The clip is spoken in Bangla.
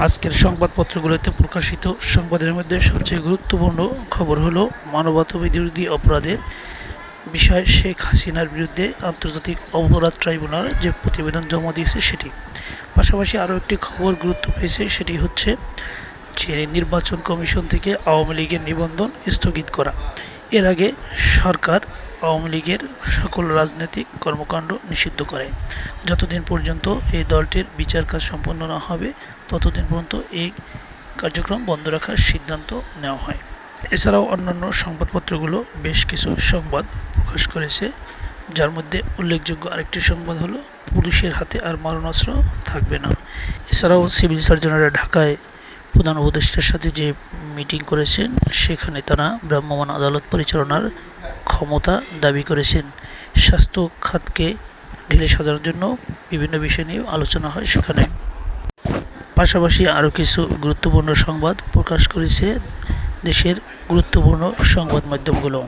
আজকের সংবাদপত্রগুলোতে প্রকাশিত সংবাদের মধ্যে সবচেয়ে গুরুত্বপূর্ণ খবর হলো মানবতাবিরোধী অপরাধের বিষয়ে শেখ হাসিনার বিরুদ্ধে আন্তর্জাতিক অপরাধ ট্রাইব্যুনাল যে প্রতিবেদন জমা দিয়েছে সেটি। পাশাপাশি আরও একটি খবর গুরুত্ব পেয়েছে, সেটি হচ্ছে যে নির্বাচন কমিশন থেকে আওয়ামী লীগের নিবন্ধন স্থগিত করা। এর আগে সরকার আওয়ামী লীগের সকল রাজনৈতিক কর্মকাণ্ড নিষিদ্ধ করে। যতদিন পর্যন্ত এই দলটির বিচার কাজ সম্পন্ন না হবে ততদিন পর্যন্ত এই কার্যক্রম বন্ধ রাখার সিদ্ধান্ত নেওয়া হয়। এছাড়াও অন্যান্য সংবাদপত্রগুলো বেশ কিছু সংবাদ প্রকাশ করেছে, যার মধ্যে উল্লেখযোগ্য আরেকটি সংবাদ হলো পুলিশের হাতে আর মারণাস্ত্র থাকবে না। এছাড়াও সিভিল সার্জনেরা ঢাকায় প্রধান উপদেষ্টার সাথে যে মিটিং করেছেন সেখানে তারা ভ্রাম্যমাণ আদালত পরিচালনার ক্ষমতা দাবি করেছেন। স্বাস্থ্য খাতকে ঢেলে সাজানোর জন্য বিভিন্ন বিষয় নিয়ে আলোচনা হয় সেখানে। পাশাপাশি আরও কিছু গুরুত্বপূর্ণ সংবাদ প্রকাশ করেছে দেশের গুরুত্বপূর্ণ সংবাদ মাধ্যমগুলো।